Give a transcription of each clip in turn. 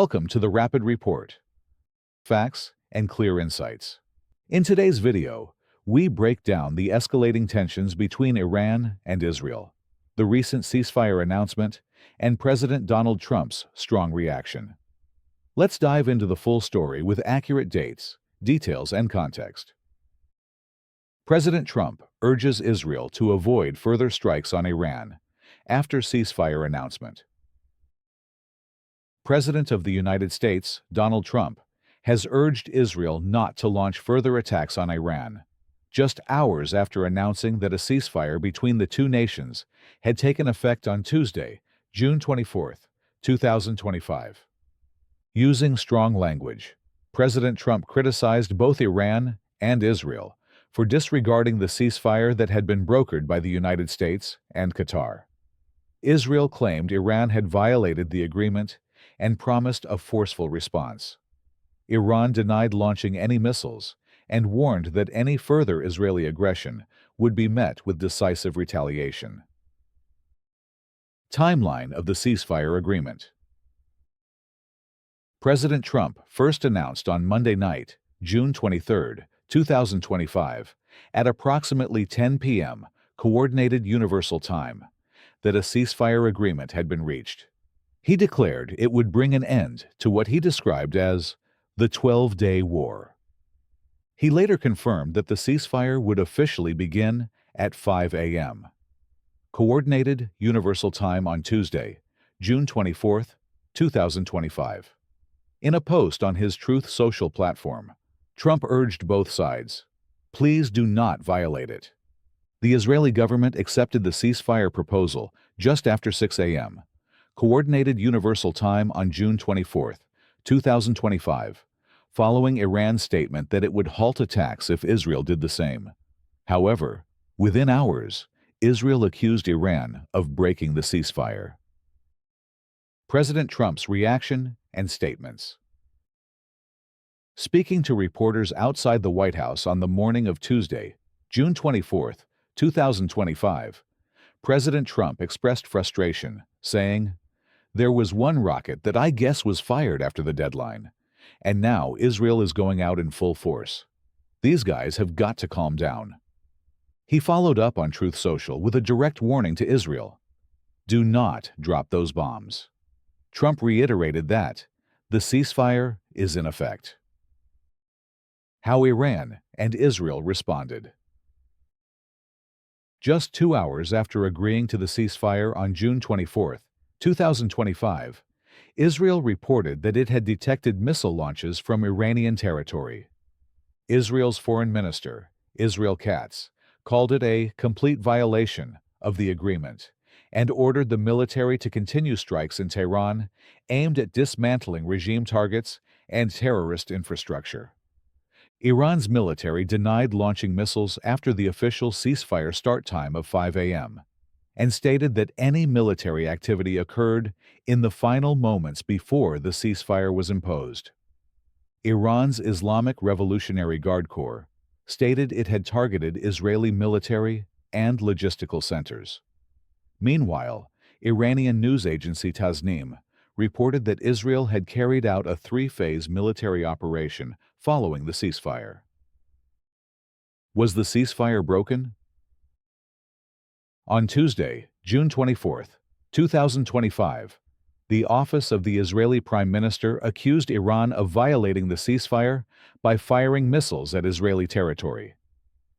Welcome to the Rapid Report. Facts and clear insights. In today's video, we break down the escalating tensions between Iran and Israel, the recent ceasefire announcement, and President Donald Trump's strong reaction. Let's dive into the full story with accurate dates, details, and context. President Trump urges Israel to avoid further strikes on Iran after ceasefire announcement. President of the United States, Donald Trump, has urged Israel not to launch further attacks on Iran, just hours after announcing that a ceasefire between the two nations had taken effect on Tuesday, June 24, 2025. Using strong language, President Trump criticized both Iran and Israel for disregarding the ceasefire that had been brokered by the United States and Qatar. Israel claimed Iran had violated the agreement and promised a forceful response. Iran denied launching any missiles and warned that any further Israeli aggression would be met with decisive retaliation. Timeline of the ceasefire agreement. President Trump first announced on Monday night, June 23, 2025, at approximately 10 p.m. Coordinated Universal Time, that a ceasefire agreement had been reached. He declared it would bring an end to what he described as the 12-day war. He later confirmed that the ceasefire would officially begin at 5 a.m. Coordinated Universal Time on Tuesday, June 24, 2025. In a post on his Truth Social platform, Trump urged both sides, "Please do not violate it." The Israeli government accepted the ceasefire proposal just after 6 a.m. Coordinated Universal Time on June 24, 2025, following Iran's statement that it would halt attacks if Israel did the same. However, within hours, Israel accused Iran of breaking the ceasefire. President Trump's reaction and statements. Speaking to reporters outside the White House on the morning of Tuesday, June 24, 2025, President Trump expressed frustration, saying, "There was one rocket that I guess was fired after the deadline, and now Israel is going out in full force. These guys have got to calm down." He followed up on Truth Social with a direct warning to Israel: "Do not drop those bombs." Trump reiterated that the ceasefire is in effect. How Iran and Israel responded. Just 2 hours after agreeing to the ceasefire on June 24, 2025, Israel reported that it had detected missile launches from Iranian territory. Israel's Foreign Minister, Israel Katz, called it a complete violation of the agreement and ordered the military to continue strikes in Tehran aimed at dismantling regime targets and terrorist infrastructure. Iran's military denied launching missiles after the official ceasefire start time of 5 a.m. and stated that any military activity occurred in the final moments before the ceasefire was imposed. Iran's Islamic Revolutionary Guard Corps stated it had targeted Israeli military and logistical centers. Meanwhile, Iranian news agency Tasnim reported that Israel had carried out a 3-phase military operation following the ceasefire. Was the ceasefire broken? On Tuesday, June 24, 2025, the office of the Israeli Prime Minister accused Iran of violating the ceasefire by firing missiles at Israeli territory.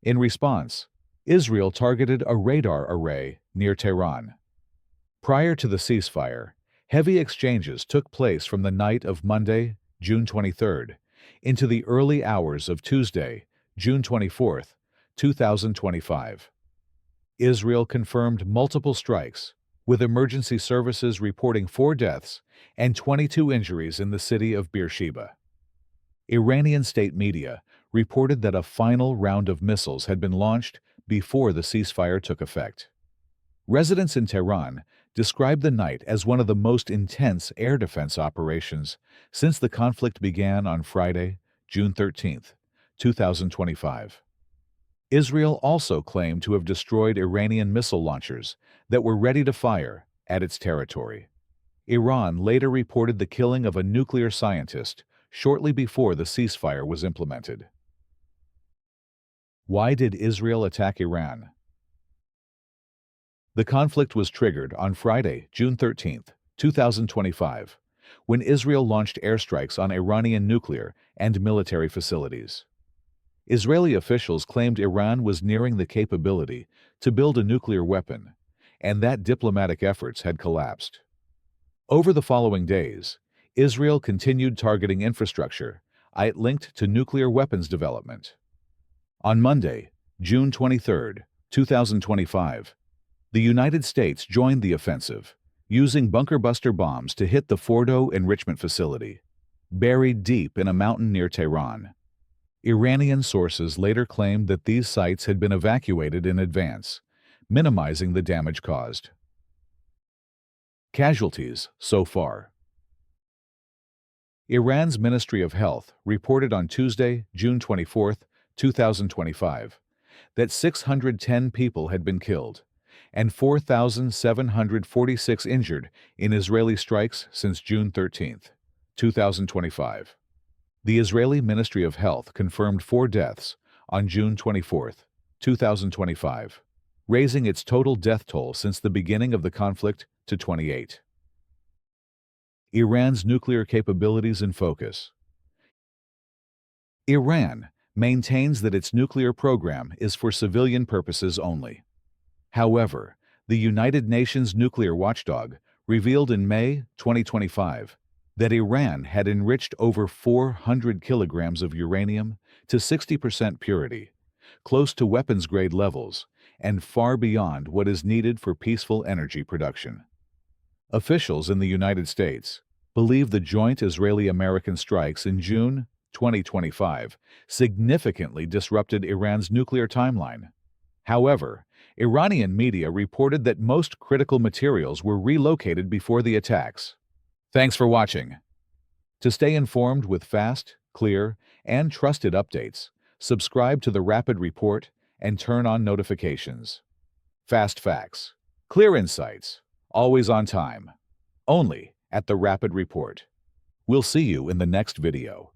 In response, Israel targeted a radar array near Tehran. Prior to the ceasefire, heavy exchanges took place from the night of Monday, June 23, into the early hours of Tuesday, June 24, 2025. Israel confirmed multiple strikes, with emergency services reporting 4 deaths and 22 injuries in the city of Beersheba. Iranian state media reported that a final round of missiles had been launched before the ceasefire took effect. Residents in Tehran described the night as one of the most intense air defense operations since the conflict began on Friday, June 13, 2025. Israel also claimed to have destroyed Iranian missile launchers that were ready to fire at its territory. Iran later reported the killing of a nuclear scientist shortly before the ceasefire was implemented. Why did Israel attack Iran? The conflict was triggered on Friday, June 13, 2025, when Israel launched airstrikes on Iranian nuclear and military facilities. Israeli officials claimed Iran was nearing the capability to build a nuclear weapon, and that diplomatic efforts had collapsed. Over the following days, Israel continued targeting infrastructure linked to nuclear weapons development. On Monday, June 23, 2025, the United States joined the offensive, using bunker-buster bombs to hit the Fordo enrichment facility, buried deep in a mountain near Tehran. Iranian sources later claimed that these sites had been evacuated in advance, minimizing the damage caused. Casualties so far. Iran's Ministry of Health reported on Tuesday, June 24, 2025, that 610 people had been killed and 4,746 injured in Israeli strikes since June 13, 2025. The Israeli Ministry of Health confirmed 4 deaths on June 24, 2025, raising its total death toll since the beginning of the conflict to 28. Iran's nuclear capabilities in focus. Iran maintains that its nuclear program is for civilian purposes only. However, the United Nations nuclear watchdog revealed in May 2025 that Iran had enriched over 400 kilograms of uranium to 60% purity, close to weapons-grade levels, and far beyond what is needed for peaceful energy production. Officials in the United States believe the joint Israeli-American strikes in June 2025 significantly disrupted Iran's nuclear timeline. However, Iranian media reported that most critical materials were relocated before the attacks. Thanks for watching. To stay informed with fast, clear, and trusted updates, subscribe to the Rapid Report and turn on notifications. Fast facts, clear insights, always on time. Only at the Rapid Report. We'll see you in the next video.